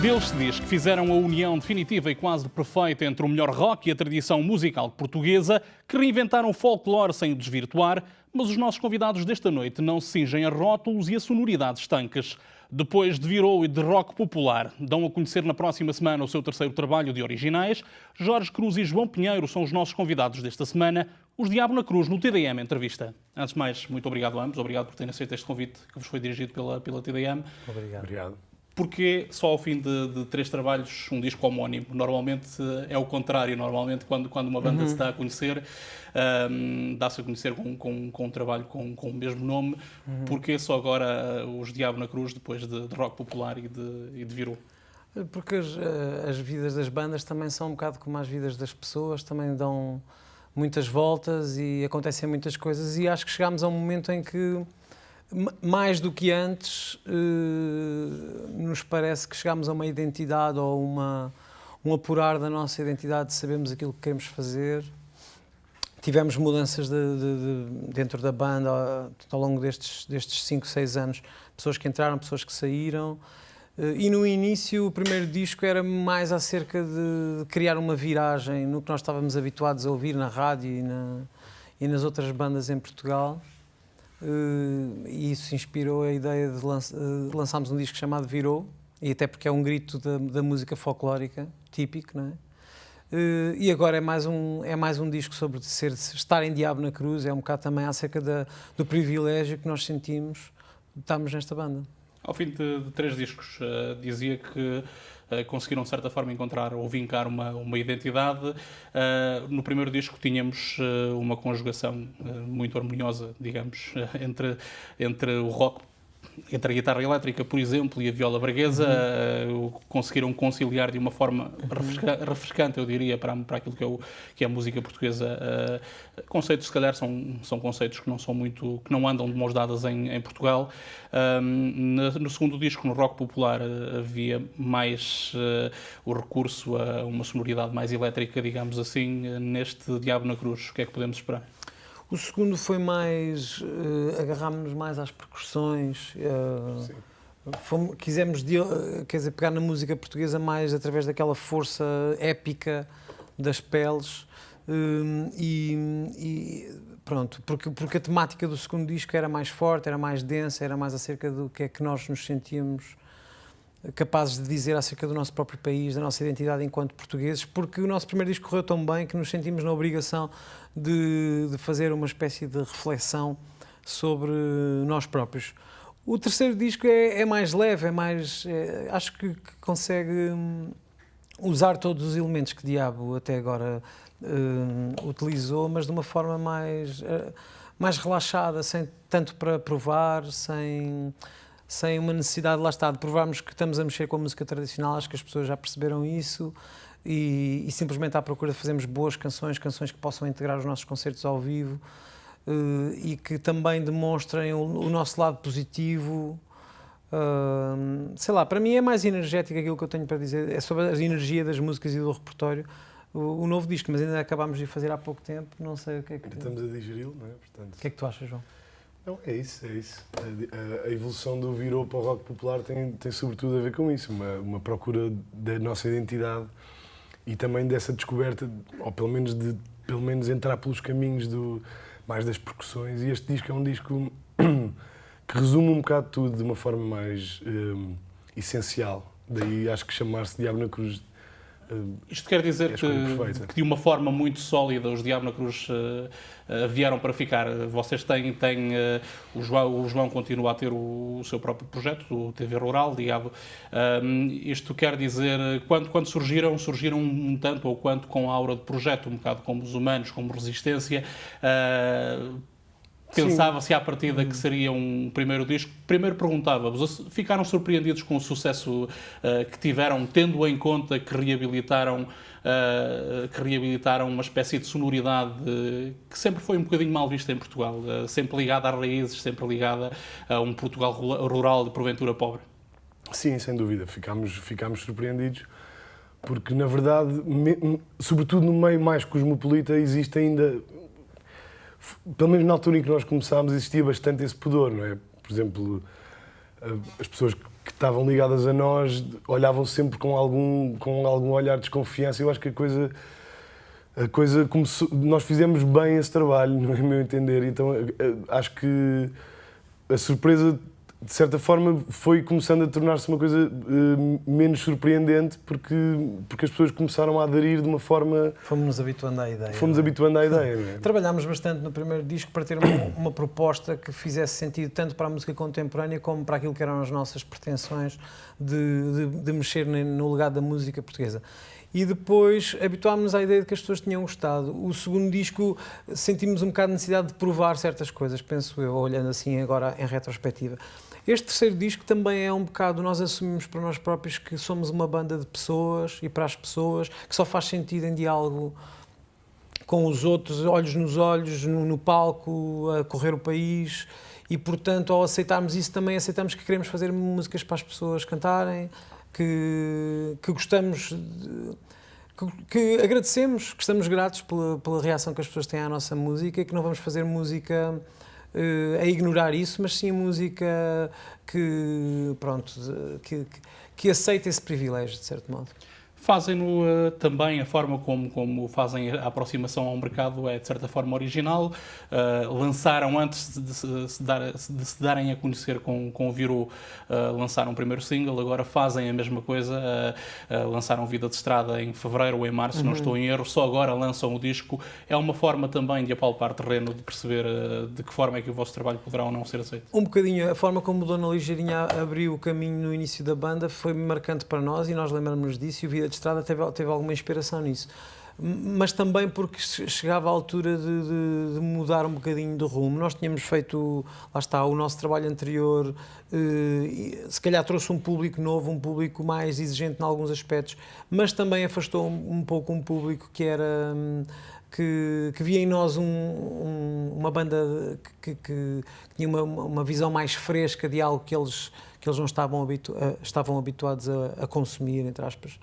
Deles se diz que fizeram a união definitiva e quase perfeita entre o melhor rock e a tradição musical portuguesa, que reinventaram o folclore sem o desvirtuar, mas os nossos convidados desta noite não se cingem a rótulos e a sonoridades estancas. Depois de virou e de rock popular, dão a conhecer na próxima semana o seu terceiro trabalho de originais. Jorge Cruz e João Pinheiro são os nossos convidados desta semana. Os Diabo na Cruz no TDM Entrevista. Antes de mais, muito obrigado a ambos. Obrigado por terem aceito este convite que vos foi dirigido pela TDM. Obrigado. Porque só ao fim de 3 trabalhos, um disco homónimo? Normalmente é o contrário. Normalmente, quando uma banda se dá a conhecer, dá-se a conhecer com um trabalho com o mesmo nome. Porque só agora os Diabo na Cruz, depois de rock popular e de virou? Porque as vidas das bandas também são um bocado como as vidas das pessoas, também dão muitas voltas e acontecem muitas coisas, e acho que chegámos a um momento em que, mais do que antes, nos parece que chegámos a uma identidade ou um apurar da nossa identidade, sabemos aquilo que queremos fazer. Tivemos mudanças dentro da banda ao longo destes 5, 6 anos, pessoas que entraram, pessoas que saíram, e no início o primeiro disco era mais acerca de criar uma viragem no que nós estávamos habituados a ouvir na rádio e nas outras bandas em Portugal. E isso inspirou a ideia de lançarmos um disco chamado Virou, e até porque é um grito da música folclórica, típico, não é? E agora é mais um disco sobre estar em Diabo na Cruz, é um bocado também acerca do privilégio que nós sentimos de estarmos nesta banda. Ao fim de 3 discos, dizia que conseguiram, de certa forma, encontrar ou vincar uma identidade. No primeiro disco tínhamos uma conjugação muito harmoniosa, digamos, entre o rock, entre a guitarra elétrica, por exemplo, e a viola braguesa. Conseguiram conciliar de uma forma refrescante, eu diria, para aquilo que é a música portuguesa. Conceitos, se calhar, são conceitos que não andam de mãos dadas em Portugal. No segundo disco, no rock popular, havia mais o recurso a uma sonoridade mais elétrica, digamos assim. Neste Diabo na Cruz, o que é que podemos esperar? O segundo foi mais... agarrámos-nos mais às percussões. Quisemos pegar na música portuguesa mais através daquela força épica das peles. Pronto, porque a temática do segundo disco era mais forte, era mais densa, era mais acerca do que é que nós nos sentíamos capazes de dizer acerca do nosso próprio país, da nossa identidade enquanto portugueses, porque o nosso primeiro disco correu tão bem que nos sentimos na obrigação de fazer uma espécie de reflexão sobre nós próprios. O terceiro disco é mais leve, acho que consegue usar todos os elementos que Diabo até agora utilizou, mas de uma forma mais relaxada, sem tanto para provar, sem uma necessidade, lá está, de provarmos que estamos a mexer com a música tradicional. Acho que as pessoas já perceberam isso, e simplesmente à procura de fazermos boas canções que possam integrar os nossos concertos ao vivo, e que também demonstrem o nosso lado positivo. Sei lá, para mim é mais energético aquilo que eu tenho para dizer, é sobre a energia das músicas e do repertório. O novo disco, mas ainda acabámos de fazer há pouco tempo, não sei o que é que... Estamos a digeri-lo, não é? Portanto... O que é que tu achas, João? Não, é isso. A evolução do virou para o rock popular tem sobretudo a ver com isso, uma procura da nossa identidade e também dessa descoberta, ou pelo menos entrar pelos caminhos mais das percussões, e este disco é um disco que resume um bocado tudo de uma forma mais essencial. Daí acho que chamar-se Diabo na Cruz... Isto quer dizer que de uma forma muito sólida os Diabo na Cruz vieram para ficar. Vocês têm o João continua a ter o seu próprio projeto, o TV Rural, Diabo. Isto quer dizer, quando surgiram um tanto ou quanto com a aura de projeto, um bocado como os Humanos, como Resistência. Pensava-se à partida que seria um primeiro disco. Primeiro perguntava-vos, ficaram surpreendidos com o sucesso que tiveram, tendo em conta que reabilitaram uma espécie de sonoridade que sempre foi um bocadinho mal vista em Portugal, sempre ligada às raízes, sempre ligada a um Portugal rural de porventura pobre? Sim, sem dúvida. Ficámos surpreendidos, porque na verdade, sobretudo no meio mais cosmopolita, existe ainda... Pelo menos na altura em que nós começámos, existia bastante esse pudor, não é? Por exemplo, as pessoas que estavam ligadas a nós olhavam sempre com algum olhar de desconfiança. Eu acho que a coisa começou, nós fizemos bem esse trabalho, no meu entender, então acho que a surpresa, de certa forma, foi começando a tornar-se uma coisa menos surpreendente, porque as pessoas começaram a aderir de uma forma... Fomos-nos habituando à ideia. Fomos habituando à ideia, não é? Trabalhámos bastante no primeiro disco para ter uma proposta que fizesse sentido tanto para a música contemporânea como para aquilo que eram as nossas pretensões de mexer no legado da música portuguesa. E depois habituámos-nos à ideia de que as pessoas tinham gostado. O segundo disco sentimos um bocado de necessidade de provar certas coisas, penso eu, olhando assim agora em retrospectiva. Este terceiro disco também é um bocado, nós assumimos para nós próprios que somos uma banda de pessoas e para as pessoas, que só faz sentido em diálogo com os outros, olhos nos olhos, no palco, a correr o país, e portanto ao aceitarmos isso também aceitamos que queremos fazer músicas para as pessoas cantarem, que gostamos, que agradecemos, que estamos gratos pela reação que as pessoas têm à nossa música e que não vamos fazer música a ignorar isso, mas sim música que aceita esse privilégio, de certo modo. Fazem-no também, a forma como fazem a aproximação ao mercado é de certa forma original. Lançaram, antes de se darem a conhecer com o Virou, lançaram o primeiro single, agora fazem a mesma coisa, lançaram Vida de Estrada em fevereiro ou em março, se não estou em erro, só agora lançam o disco. É uma forma também de apalpar terreno, de perceber de que forma é que o vosso trabalho poderá ou não ser aceito. Um bocadinho, a forma como o Dona Ligeirinha abriu o caminho no início da banda foi marcante para nós e nós lembramos disso, e o Vida de Estrada teve alguma inspiração nisso, mas também porque chegava a altura de mudar um bocadinho de rumo. Nós tínhamos feito, lá está, o nosso trabalho anterior, se calhar trouxe um público novo, um público mais exigente em alguns aspectos, mas também afastou um pouco um público que era... Que via em nós uma banda que tinha uma visão mais fresca de algo que eles não estavam habituados a consumir, entre aspas.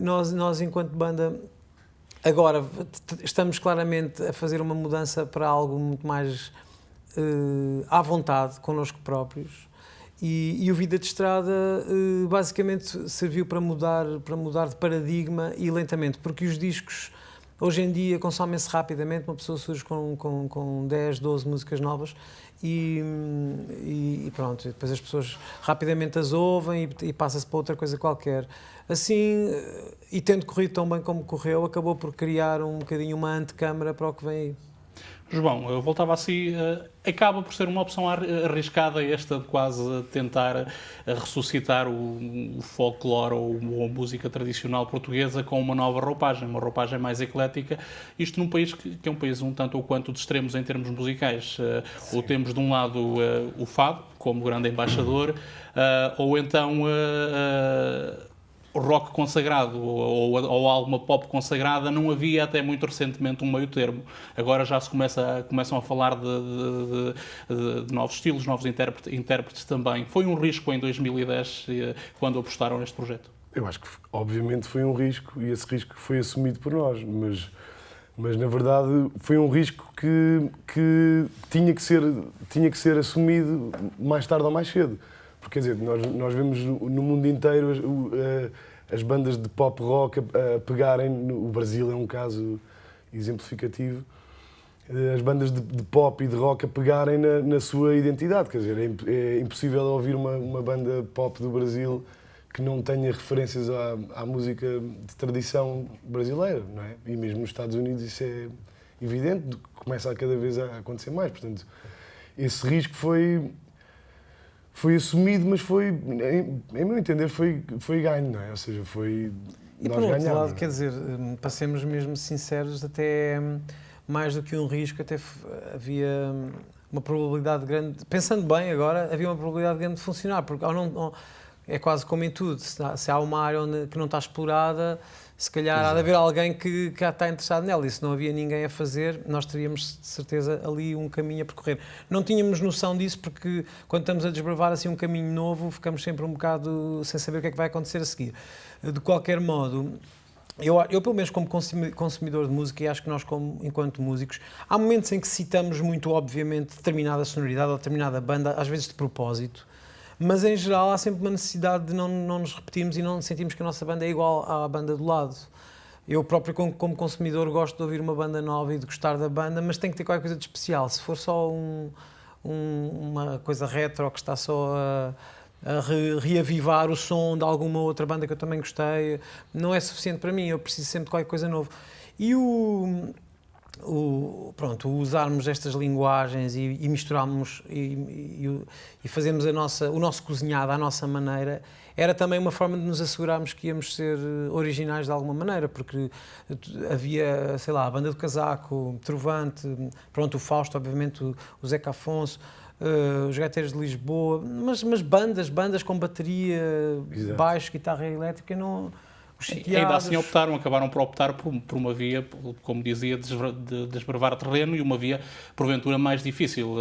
Nós, enquanto banda, agora estamos claramente a fazer uma mudança para algo muito mais à vontade, connosco próprios, e o Vida de Estrada basicamente serviu para mudar de paradigma e lentamente, porque os discos hoje em dia consomem-se rapidamente, uma pessoa surge com 10, 12 músicas novas e pronto, depois as pessoas rapidamente as ouvem e passa-se para outra coisa qualquer. Assim, e tendo corrido tão bem como correu, acabou por criar um bocadinho uma antecâmara para o que vem aí. João, eu voltava assim, acaba por ser uma opção arriscada esta de quase tentar ressuscitar o folclore ou a música tradicional portuguesa com uma nova roupagem, uma roupagem mais eclética, isto num país que é um país um tanto ou quanto de extremos em termos musicais. Ou temos de um lado o fado, como grande embaixador, ou então rock consagrado ou alguma pop consagrada. Não havia até muito recentemente um meio termo. Agora já se começam a falar de novos estilos, novos intérpretes também. Foi um risco em 2010 quando apostaram neste projeto? Eu acho que obviamente foi um risco e esse risco foi assumido por nós, mas na verdade foi um risco que tinha que ser assumido mais tarde ou mais cedo. Porque, quer dizer, nós vemos no mundo inteiro as bandas de pop rock a pegarem, o Brasil é um caso exemplificativo, as bandas de pop e de rock a pegarem na sua identidade. Quer dizer, é impossível ouvir uma banda pop do Brasil que não tenha referências à música de tradição brasileira, não é? E mesmo nos Estados Unidos isso é evidente, começa a cada vez a acontecer mais. Portanto, esse risco foi assumido, mas foi, em meu entender, foi ganho, não é? Ou seja, foi... E por outro lado, quer dizer, para sermos mesmo sinceros, até mais do que um risco, até havia uma probabilidade grande, pensando bem agora, havia uma probabilidade grande de funcionar, porque é quase como em tudo, se há uma área que não está explorada, se calhar há de haver alguém que está interessado nela, e se não havia ninguém a fazer, nós teríamos de certeza ali um caminho a percorrer. Não tínhamos noção disso, porque quando estamos a desbravar assim um caminho novo, ficamos sempre um bocado sem saber o que é que vai acontecer a seguir. De qualquer modo, eu pelo menos como consumidor de música, e acho que nós enquanto músicos, há momentos em que citamos muito obviamente determinada sonoridade ou determinada banda, às vezes de propósito, mas em geral há sempre uma necessidade de não nos repetirmos e não sentirmos que a nossa banda é igual à banda do lado. Eu próprio, como consumidor, gosto de ouvir uma banda nova e de gostar da banda, mas tem que ter qualquer coisa de especial. Se for só uma coisa retro que está só a reavivar o som de alguma outra banda que eu também gostei, não é suficiente para mim. Eu preciso sempre de qualquer coisa nova. E pronto, usarmos estas linguagens e misturarmos e fazermos o nosso cozinhado à nossa maneira, era também uma forma de nos assegurarmos que íamos ser originais de alguma maneira, porque havia, sei lá, a Banda do Casaco, Trovante, pronto, o Fausto, obviamente, o Zeca Afonso, os Gaiteiros de Lisboa, mas bandas com bateria, Exato. baixo, guitarra elétrica, não... Ainda assim acabaram por optar por uma via, como dizia, de desbravar terreno, e uma via, porventura, mais difícil.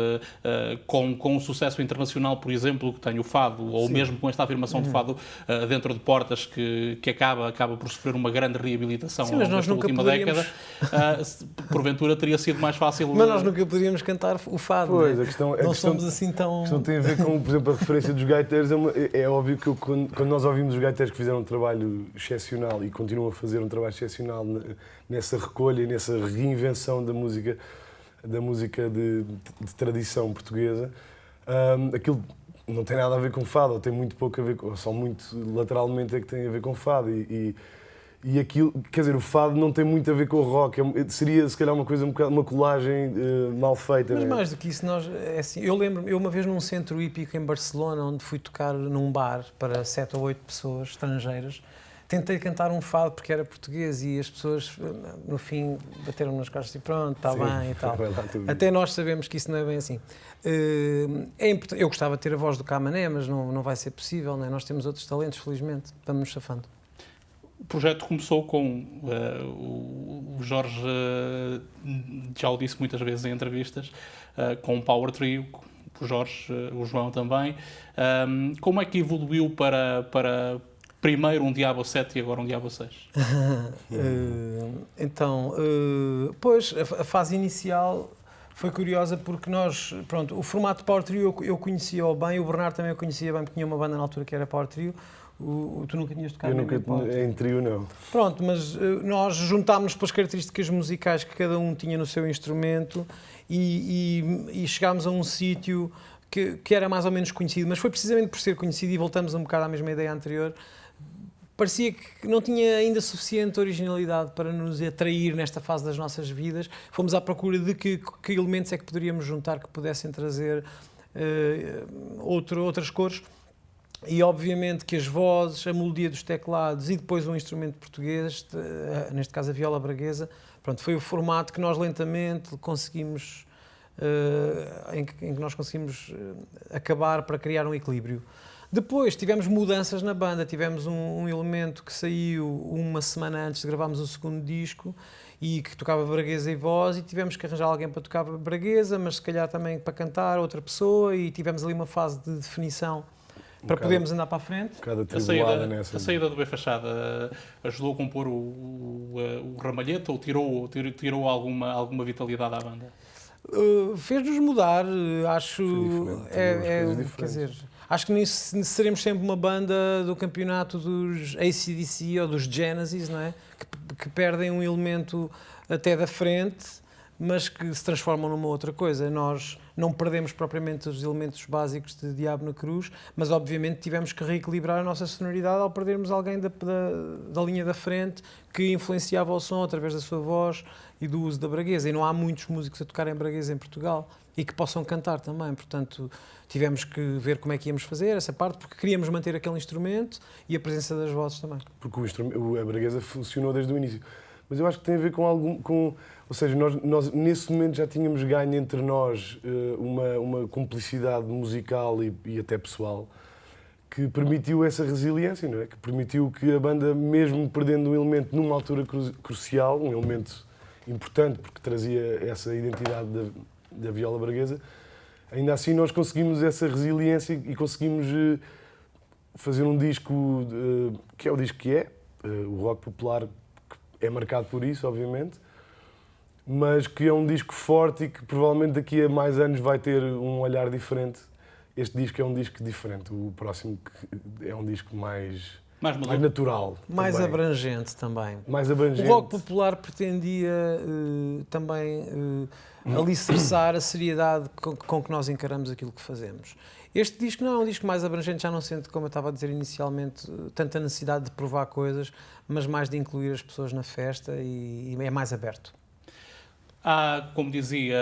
Com o sucesso internacional, por exemplo, que tem o fado, ou mesmo com esta afirmação de fado dentro de portas, que acaba por sofrer uma grande reabilitação nesta última década, porventura teria sido mais fácil... Mas nós nunca poderíamos cantar o fado, pois, não é? a questão, não somos assim tão... A questão tem a ver com, por exemplo, a referência dos gaiteiros. É óbvio que quando nós ouvimos os gaiteiros que fizeram um trabalho excepcional e continuam a fazer um trabalho excepcional nessa recolha e nessa reinvenção da música de tradição portuguesa, aquilo não tem nada a ver com fado, ou tem muito pouco a ver com, só muito lateralmente é que tem a ver com fado, e aquilo, quer dizer, o fado não tem muito a ver com o rock, seria se calhar uma colagem mal feita. Mas não é? mais do que isso, é assim, eu lembro-me, uma vez num centro hípico em Barcelona, onde fui tocar num bar para 7 ou 8 pessoas estrangeiras, tentei cantar um fado porque era português e as pessoas, no fim, bateram nas costas e pronto, está bem e tal. Até nós sabemos que isso não é bem assim. Eu gostava de ter a voz do Camané, mas não vai ser possível, não é? Nós temos outros talentos, felizmente, estamos nos chafando. O projeto começou com o Jorge, já o disse muitas vezes em entrevistas, com um power trio, o Jorge, o João também. Como é que evoluiu para primeiro um Diabo 7 e agora um Diabo 6? Pois, a fase inicial foi curiosa porque o formato de Power Trio eu conhecia-o bem, o Bernardo também eu conhecia bem, porque tinha uma banda na altura que era Power Trio. Tu nunca tinhas tocado? Eu nunca, em trio não. Pronto, mas nós juntámos-nos pelas características musicais que cada um tinha no seu instrumento e chegámos a um sítio que era mais ou menos conhecido, mas foi precisamente por ser conhecido, e voltamos um bocado à mesma ideia anterior, parecia que não tinha ainda suficiente originalidade para nos atrair nesta fase das nossas vidas. Fomos à procura de que elementos é que poderíamos juntar que pudessem trazer outras cores. E obviamente que as vozes, a melodia dos teclados e depois um instrumento português, neste caso a viola braguesa, pronto, foi o formato que nós lentamente conseguimos, em que nós conseguimos acabar para criar um equilíbrio. Depois tivemos mudanças na banda, tivemos um elemento que saiu uma semana antes de gravarmos o segundo disco e que tocava braguesa e voz, e tivemos que arranjar alguém para tocar braguesa, mas se calhar também para cantar outra pessoa, e tivemos ali uma fase de definição para podermos andar para a frente. A saída do B Fachada ajudou a compor o ramalhete ou tirou alguma vitalidade à banda? Fez-nos mudar, acho. Quer dizer, acho que nem seremos sempre uma banda do campeonato dos AC/DC ou dos Genesis, não é? Que perdem um elemento até da frente, mas que se transformam numa outra coisa. Nós não perdemos propriamente os elementos básicos de Diabo na Cruz, mas obviamente tivemos que reequilibrar a nossa sonoridade ao perdermos alguém da linha da frente que influenciava o som através da sua voz e do uso da braguesa. E não há muitos músicos a tocarem braguesa em Portugal e que possam cantar também. Portanto, tivemos que ver como é que íamos fazer essa parte, porque queríamos manter aquele instrumento e a presença das vozes também. Porque a braguesa funcionou desde o início. Mas eu acho que tem a ver ou seja, nós nesse momento já tínhamos ganho entre nós uma cumplicidade musical e até pessoal que permitiu essa resiliência, não é? Que permitiu que a banda, mesmo perdendo um elemento numa altura crucial, um elemento importante porque trazia essa identidade da viola braguesa, ainda assim nós conseguimos essa resiliência e conseguimos fazer um disco que é o disco que é, o rock popular é marcado por isso, obviamente, mas que é um disco forte e que provavelmente daqui a mais anos vai ter um olhar diferente este disco é um disco diferente. O próximo é um disco mais Mais natural. Mais também. abrangente também. Mais abrangente. O rock popular pretendia também alicerçar a seriedade com que nós encaramos aquilo que fazemos. Este disco não é um disco mais abrangente, já não sente, como eu estava a dizer inicialmente, tanta necessidade de provar coisas, mas mais de incluir as pessoas na festa e é mais aberto. Há, como dizia,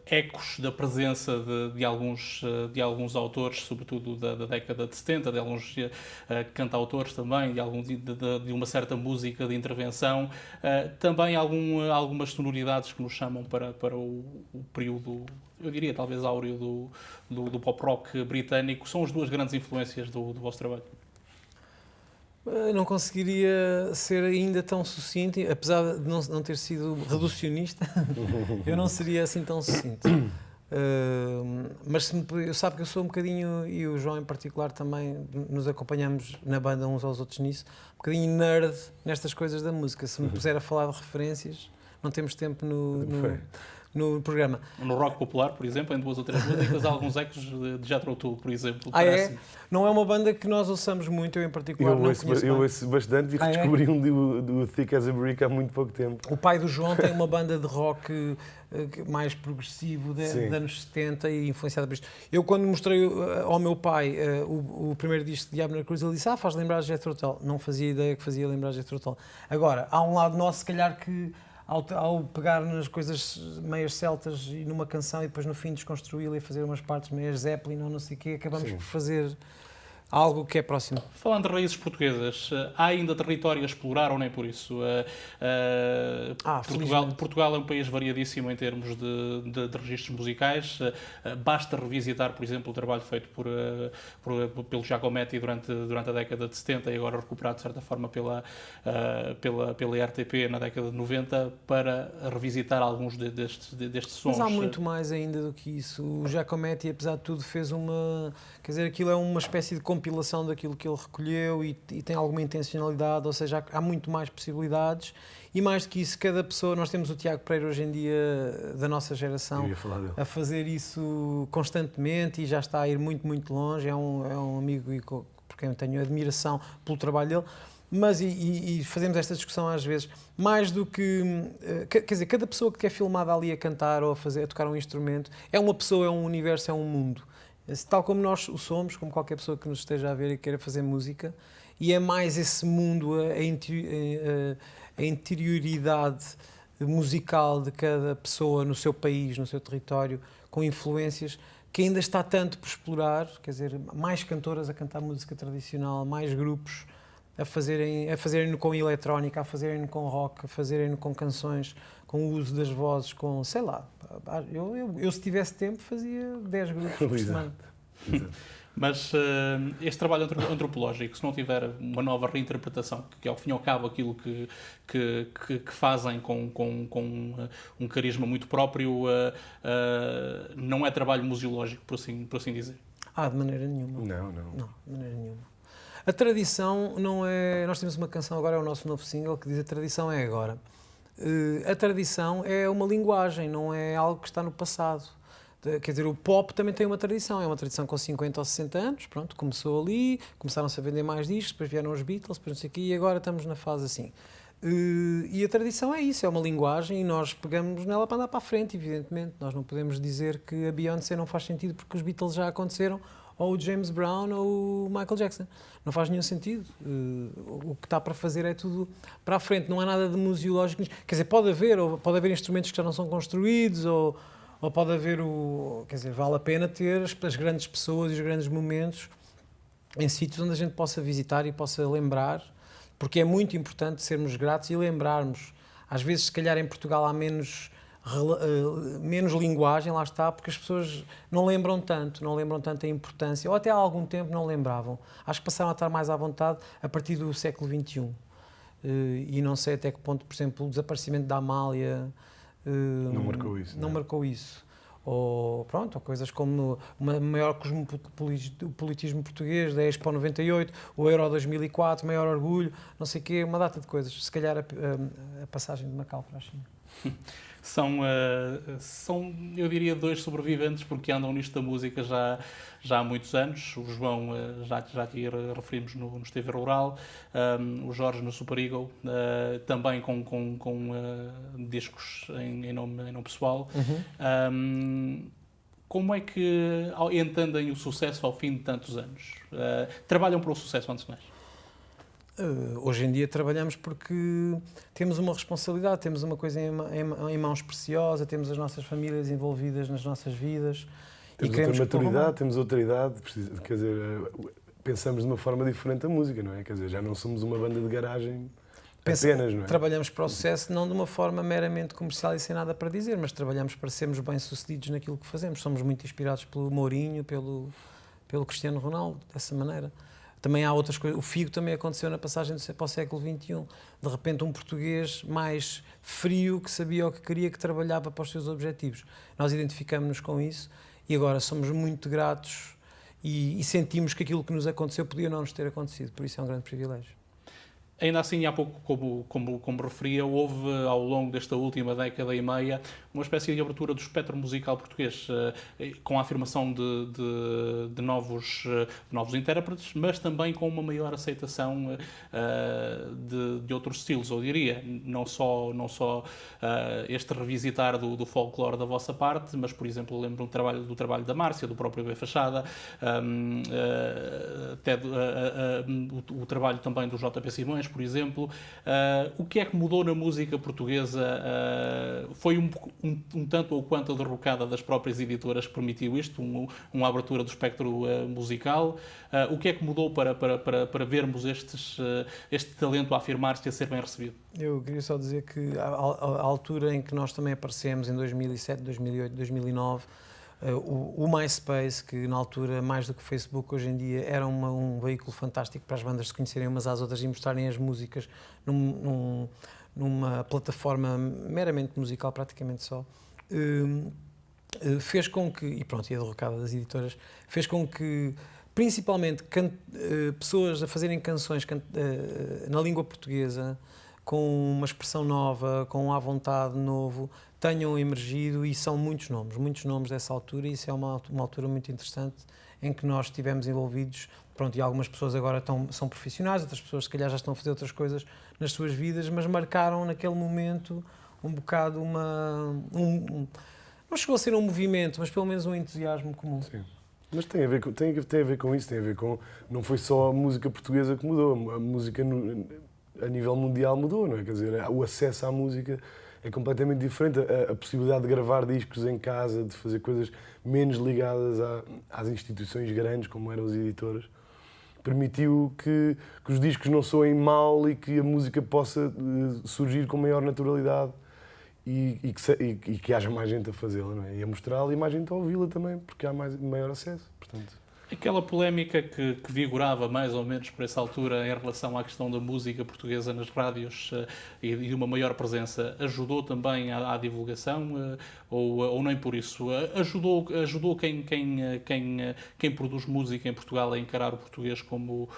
ecos da presença de alguns autores, sobretudo da década de 70, de alguns cantautores também, de uma certa música de intervenção, também algumas sonoridades que nos chamam para o período, eu diria talvez áureo do pop-rock britânico. São as duas grandes influências do vosso trabalho. Não conseguiria ser ainda tão sucinto, apesar de não ter sido reducionista, eu não seria assim tão sucinto. Mas eu sabe que eu sou um bocadinho, e o João em particular também, nos acompanhamos na banda uns aos outros nisso, um bocadinho nerd nestas coisas da música. Se me puser a falar de referências, não temos tempo no programa. No rock popular, por exemplo, em 2 ou 3 músicas, há alguns ecos de Jethro Tull, por exemplo. É? Não é uma banda que nós ouçamos muito, eu em particular não conheço eu ouço bastante e descobri um do Thick as a Brick há muito pouco tempo. O pai do João tem uma banda de rock mais progressivo dos anos 70 e influenciada por isto. Eu, quando mostrei ao meu pai o primeiro disco de Diabo na Cruz, ele disse, faz lembrar de Jethro Tull. Não fazia ideia que fazia lembrar de Jethro Tull. Agora, há um lado nosso, se calhar, que ao pegar nas coisas meias celtas e numa canção e depois no fim desconstruí-la e fazer umas partes meias Zeppelin ou não sei o quê, acabamos por fazer algo que é próximo. Falando de raízes portuguesas, há ainda território a explorar ou nem por isso? Portugal é um país variadíssimo em termos de registros musicais. Basta revisitar, por exemplo, o trabalho feito pelo Giacometti durante a década de 70 e agora recuperado de certa forma pela RTP na década de 90 para revisitar alguns destes sons. Mas há muito mais ainda do que isso. O Giacometti, apesar de tudo, fez uma... Quer dizer, aquilo é uma espécie de compilação daquilo que ele recolheu e tem alguma intencionalidade, ou seja, há muito mais possibilidades e mais do que isso, cada pessoa, nós temos o Tiago Pereira hoje em dia da nossa geração a fazer isso constantemente e já está a ir muito, muito longe, é um amigo por quem eu tenho admiração pelo trabalho dele, mas e fazemos esta discussão às vezes, mais do que, quer dizer, cada pessoa que é filmada ali a cantar ou a tocar um instrumento, é uma pessoa, é um universo, é um mundo. Tal como nós o somos, como qualquer pessoa que nos esteja a ver e queira fazer música, e é mais esse mundo, a interioridade musical de cada pessoa no seu país, no seu território, com influências, que ainda está tanto por explorar, quer dizer, mais cantoras a cantar música tradicional, mais grupos a fazerem-no com eletrónica, a fazerem-no com rock, a fazerem-no com canções, com o uso das vozes, com, sei lá, eu se tivesse tempo fazia 10 grupos por semana. Mas este trabalho antropológico, se não tiver uma nova reinterpretação, que ao fim e ao cabo aquilo que fazem com um carisma muito próprio, não é trabalho museológico, por assim dizer? De maneira nenhuma. Não, de maneira nenhuma. A tradição não é... Nós temos uma canção agora, é o nosso novo single, que diz a tradição é agora. A tradição é uma linguagem, não é algo que está no passado. Quer dizer, o pop também tem uma tradição, é uma tradição com 50 ou 60 anos, pronto, começou ali, começaram-se a vender mais discos, depois vieram os Beatles, depois não sei o quê, e agora estamos na fase assim. E a tradição é isso, é uma linguagem e nós pegamos nela para andar para a frente, evidentemente. Nós não podemos dizer que a Beyoncé não faz sentido porque os Beatles já aconteceram, ou o James Brown ou o Michael Jackson. Não faz nenhum sentido. O que está para fazer é tudo para a frente, não há nada de museológico. Quer dizer, pode haver instrumentos que já não são construídos, ou pode haver quer dizer, vale a pena ter as grandes pessoas e os grandes momentos em sítios onde a gente possa visitar e possa lembrar, porque é muito importante sermos gratos e lembrarmos. Às vezes, se calhar, em Portugal há menos linguagem, lá está, porque as pessoas não lembram tanto a importância, ou até há algum tempo não lembravam. Acho que passaram a estar mais à vontade a partir do século XXI. E não sei até que ponto, por exemplo, o desaparecimento da Amália não marcou isso. Ou coisas como uma maior cosmopolitismo português, da Expo 98, o Euro 2004, maior orgulho, não sei o quê, uma data de coisas. Se calhar a passagem de Macau para a China. São, eu diria, dois sobreviventes porque andam nisto da música já há muitos anos. O João, já aqui referimos no TV Rural, o Jorge no Super Eagle, também com discos em nome pessoal. Como é que entendem o sucesso ao fim de tantos anos? Trabalham para o sucesso, antes de mais? Hoje em dia trabalhamos porque temos uma responsabilidade, temos uma coisa em mãos preciosa, temos as nossas famílias envolvidas nas nossas vidas. Temos outra maturidade, temos outra idade, quer dizer, pensamos de uma forma diferente a música, não é? Quer dizer, já não somos uma banda de garagem apenas, não é? Trabalhamos para o sucesso não de uma forma meramente comercial e sem nada para dizer, mas trabalhamos para sermos bem-sucedidos naquilo que fazemos. Somos muito inspirados pelo Mourinho, pelo Cristiano Ronaldo, dessa maneira. Também há outras coisas. O Figo também aconteceu na passagem para o século XXI. De repente, um português mais frio, que sabia o que queria, que trabalhava para os seus objetivos. Nós identificamos-nos com isso e agora somos muito gratos e sentimos que aquilo que nos aconteceu podia não nos ter acontecido. Por isso é um grande privilégio. Ainda assim, há pouco, como referia, houve ao longo desta última década e meia uma espécie de abertura do espectro musical português, com a afirmação de novos intérpretes, mas também com uma maior aceitação de outros estilos, eu diria. Não só este revisitar do folclore da vossa parte, mas, por exemplo, lembro do trabalho da Márcia, do próprio B Fachada, até o trabalho também do JP Simões, por exemplo. O que é que mudou na música portuguesa? Foi um tanto ou quanto a derrocada das próprias editoras que permitiu isto, uma abertura do espectro musical. O que é que mudou para vermos este talento a afirmar-se e a ser bem recebido? Eu queria só dizer que a altura em que nós também aparecemos, em 2007, 2008, 2009, o MySpace, que na altura, mais do que o Facebook hoje em dia, era um veículo fantástico para as bandas se conhecerem umas às outras e mostrarem as músicas numa plataforma meramente musical, praticamente só, fez com que, e pronto, e a derrocada das editoras, fez com que, principalmente, pessoas a fazerem canções na língua portuguesa, com uma expressão nova, com à vontade novo, tenham emergido, e são muitos nomes dessa altura, e isso é uma altura muito interessante em que nós estivemos envolvidos. Pronto, e algumas pessoas agora são profissionais, outras pessoas se calhar já estão a fazer outras coisas nas suas vidas, mas marcaram naquele momento um bocado não chegou a ser um movimento, mas pelo menos um entusiasmo comum. Sim. Mas tem a ver com isso, não foi só a música portuguesa que mudou, a música a nível mundial mudou, não é? Quer dizer, o acesso à música é completamente diferente. A possibilidade de gravar discos em casa, de fazer coisas menos ligadas às instituições grandes, como eram as editoras, permitiu que os discos não soem mal e que a música possa surgir com maior naturalidade e que haja mais gente a fazê-la, não é? E a mostrá-la e mais gente a ouvi-la também, porque há maior acesso, portanto... Aquela polémica que vigorava mais ou menos por essa altura em relação à questão da música portuguesa nas rádios e de uma maior presença, ajudou também à divulgação ou nem por isso? Ajudou quem produz música em Portugal a encarar o português como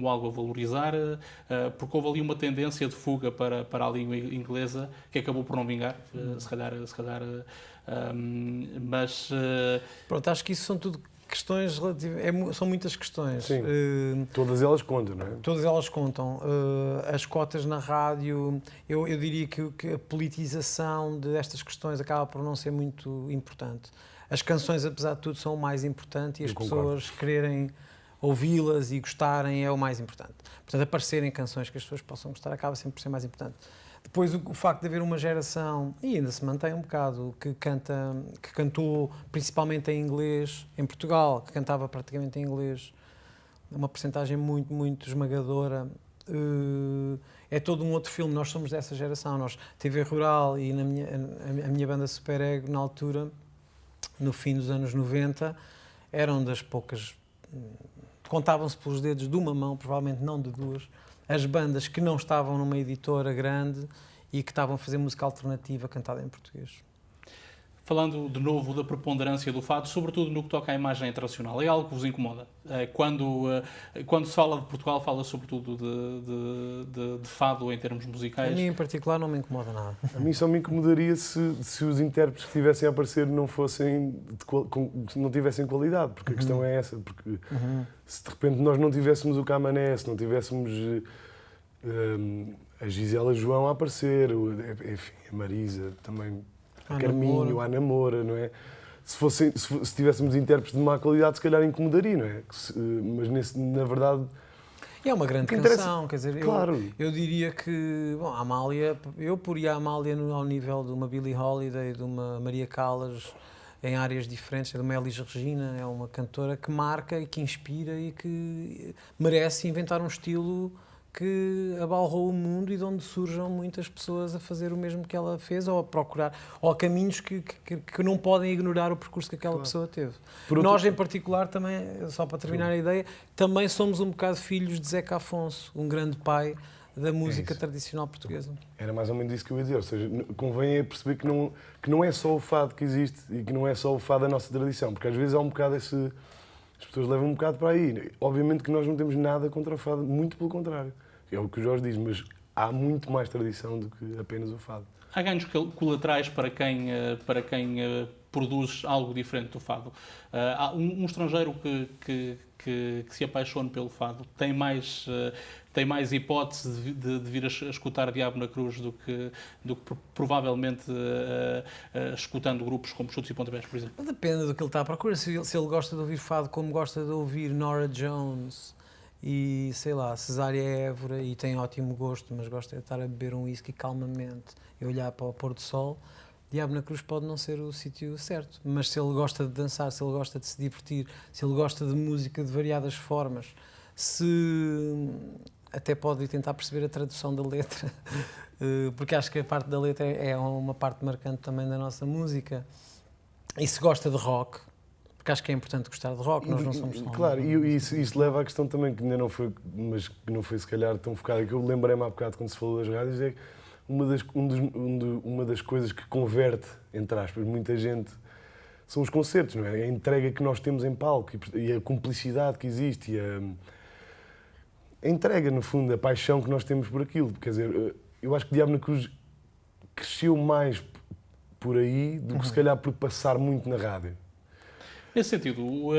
algo a valorizar? Porque houve ali uma tendência de fuga para a língua inglesa que acabou por não vingar, se calhar mas... Pronto, acho que isso são tudo questões relativas, são muitas questões. Sim, todas elas contam, não é? Todas elas contam. As cotas na rádio, eu diria que a politização destas questões acaba por não ser muito importante. As canções, apesar de tudo, são o mais importante e as pessoas quererem ouvi-las e gostarem é o mais importante. Portanto, aparecerem canções que as pessoas possam gostar acaba sempre por ser mais importante. Depois, o facto de haver uma geração, e ainda se mantém um bocado, que cantou principalmente em inglês, em Portugal, que cantava praticamente em inglês, uma percentagem muito, muito esmagadora, é todo um outro filme. Nós somos dessa geração. Nós, TV Rural e a minha banda Super Ego, na altura, no fim dos anos 90, eram das poucas, contavam-se pelos dedos de uma mão, provavelmente não de duas, as bandas que não estavam numa editora grande e que estavam a fazer música alternativa cantada em português. Falando de novo da preponderância do fado, sobretudo no que toca à imagem internacional, é algo que vos incomoda? Quando se fala de Portugal, fala sobretudo de fado em termos A musicais? mim, em particular, não me incomoda nada. A mim só me incomodaria se os intérpretes que estivessem a aparecer não não tivessem qualidade, porque a questão é essa, porque se de repente nós não tivéssemos o Camané, se não tivéssemos a Gisela João a aparecer, enfim, a Marisa também, a Carminho, a Ana Moura, não é? Se tivéssemos intérpretes de má qualidade, se calhar incomodaria, não é? Mas na verdade... E é uma grande canção, quer dizer, claro. eu diria que, bom, a Amália, eu poria a Amália ao nível de uma Billie Holiday, de uma Maria Callas, em áreas diferentes, de uma Elis Regina, é uma cantora que marca e que inspira e que merece inventar um estilo que abalrou o mundo e de onde surjam muitas pessoas a fazer o mesmo que ela fez ou a procurar, ou a caminhos que não podem ignorar o percurso que aquela pessoa teve. Nós, em particular, também, só para terminar a ideia, também somos um bocado filhos de Zeca Afonso, um grande pai da música tradicional portuguesa. Era mais ou menos isso que eu ia dizer, ou seja, convém perceber que não é só o fado que existe e que não é só o fado da nossa tradição, porque às vezes há um bocado as pessoas levam um bocado para aí. Obviamente que nós não temos nada contra o fado, muito pelo contrário. É o que o Jorge diz, mas há muito mais tradição do que apenas o fado. Há ganhos colaterais para quem produz algo diferente do fado. Há um estrangeiro que se apaixone pelo fado tem mais hipótese de vir a escutar Diabo na Cruz do que provavelmente escutando grupos como Chutes e Pontapés, por exemplo. Depende do que ele está à procura. Se ele gosta de ouvir fado como gosta de ouvir Norah Jones e, sei lá, Cesária Évora e tem ótimo gosto, mas gosta de estar a beber um whisky calmamente e olhar para o pôr do sol, Diabo na Cruz pode não ser o sítio certo. Mas se ele gosta de dançar, se ele gosta de se divertir, se ele gosta de música de variadas formas, se até pode tentar perceber a tradução da letra, porque acho que a parte da letra é uma parte marcante também da nossa música. E se gosta de rock, porque acho que é importante gostar de rock, nós não somos... Claro, e isso leva à questão também que ainda não foi, mas que não foi se calhar tão focada, que eu lembrei-me há bocado quando se falou das rádios, é uma das coisas que converte, entre aspas, muita gente, são os concertos, não é? A entrega que nós temos em palco e a cumplicidade que existe e a entrega, no fundo, a paixão que nós temos por aquilo. Quer dizer, eu acho que Diabo na Cruz cresceu mais por aí do que se calhar por passar muito na rádio. Nesse sentido, o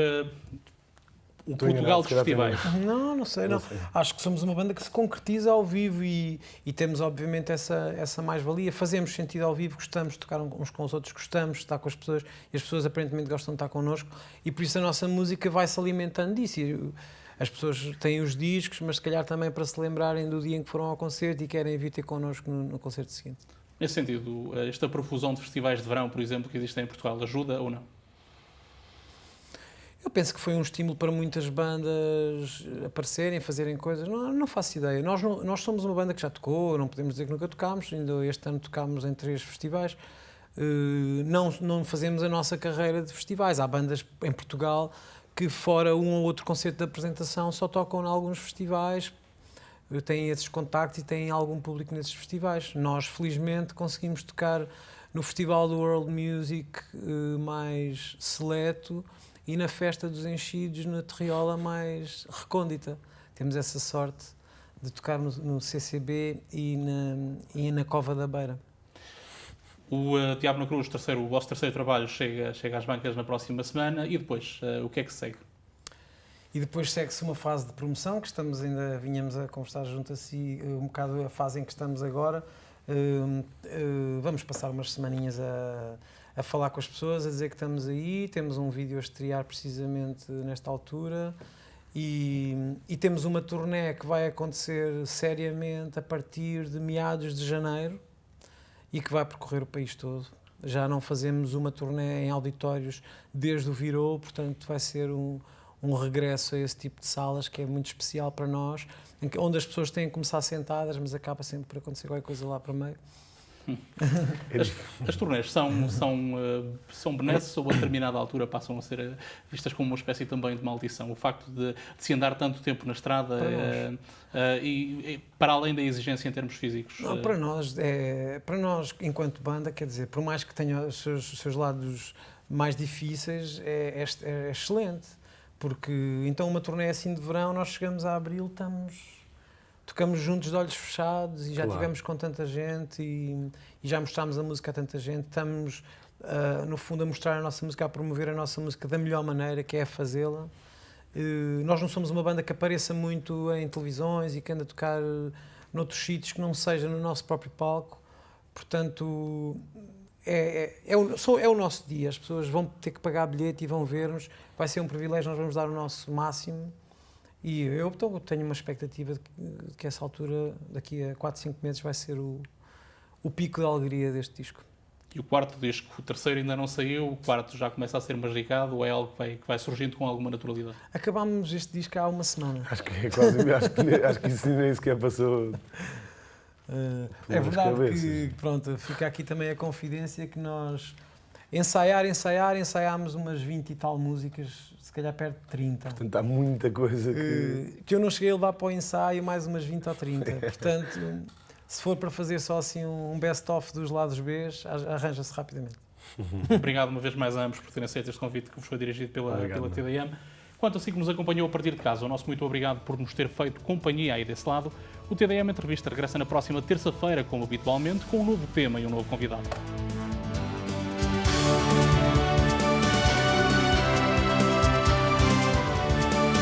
Portugal dos festivais. Não sei. Acho que somos uma banda que se concretiza ao vivo e temos, obviamente, essa mais-valia. Fazemos sentido ao vivo, gostamos de tocar uns com os outros, gostamos de estar com as pessoas e as pessoas aparentemente gostam de estar connosco e por isso a nossa música vai se alimentando disso. E as pessoas têm os discos, mas se calhar também para se lembrarem do dia em que foram ao concerto e querem vir ter connosco no concerto seguinte. Nesse sentido, esta profusão de festivais de verão, por exemplo, que existem em Portugal, ajuda ou não? Eu penso que foi um estímulo para muitas bandas aparecerem, fazerem coisas. Não faço ideia. Nós somos uma banda que já tocou, não podemos dizer que nunca tocámos, ainda este ano tocámos em 3 festivais. Não fazemos a nossa carreira de festivais. Há bandas em Portugal que, fora um ou outro concerto de apresentação, só tocam em alguns festivais, têm esses contactos e têm algum público nesses festivais. Nós, felizmente, conseguimos tocar no Festival do World Music mais seleto e na Festa dos Enchidos, na Terriola mais recôndita. Temos essa sorte de tocar no CCB e na Cova da Beira. O Diabo na Cruz, o vosso terceiro trabalho, chega às bancas na próxima semana e depois, o que é que se segue? E depois segue-se uma fase de promoção, que vinhamos a conversar junto a si, um bocado a fase em que estamos agora. Vamos passar umas semaninhas a falar com as pessoas, a dizer que estamos aí, temos um vídeo a estrear precisamente nesta altura e temos uma turnê que vai acontecer seriamente a partir de meados de janeiro e que vai percorrer o país todo. Já não fazemos uma turnê em auditórios desde o Virou, portanto vai ser um regresso a esse tipo de salas que é muito especial para nós, onde as pessoas têm que começar sentadas, mas acaba sempre por acontecer qualquer coisa lá para meio. As turnés são benesses ou a determinada altura passam a ser vistas como uma espécie também de maldição? O facto de se andar tanto tempo na estrada e para além da exigência em termos físicos? Não, para nós, enquanto banda, quer dizer, por mais que tenha os seus lados mais difíceis, é excelente. Porque então uma turnê assim de verão, nós chegamos a abril, tocamos juntos de olhos fechados e já estivemos com tanta gente e já mostrámos a música a tanta gente. Estamos, no fundo, a mostrar a nossa música, a promover a nossa música da melhor maneira, que é a fazê-la. Nós não somos uma banda que apareça muito em televisões e que anda a tocar noutros sítios que não seja no nosso próprio palco. Portanto, é o nosso dia. As pessoas vão ter que pagar bilhete e vão ver-nos. Vai ser um privilégio, nós vamos dar o nosso máximo. E eu tenho uma expectativa de que essa altura, daqui a 4, 5 meses, vai ser o pico de alegria deste disco. E o quarto disco, o terceiro ainda não saiu, o quarto já começa a ser mastigado ou é algo que vai surgindo com alguma naturalidade? Acabámos este disco há uma semana. Acho que é quase, acho que isso nem sequer passou. É verdade que, pronto, fica aqui também a confidência que nós ensaiámos umas 20 e tal músicas, se calhar perto de 30. Portanto, há muita coisa que eu não cheguei a levar para o ensaio, mais umas 20 ou 30. Portanto, se for para fazer só assim um best-of dos lados B, arranja-se rapidamente. Obrigado uma vez mais a ambos por terem aceito este convite que vos foi dirigido pela TDM. Quanto a si que nos acompanhou a partir de casa, o nosso muito obrigado por nos ter feito companhia aí desse lado. O TDM Entrevista regressa na próxima terça-feira, como habitualmente, com um novo tema e um novo convidado.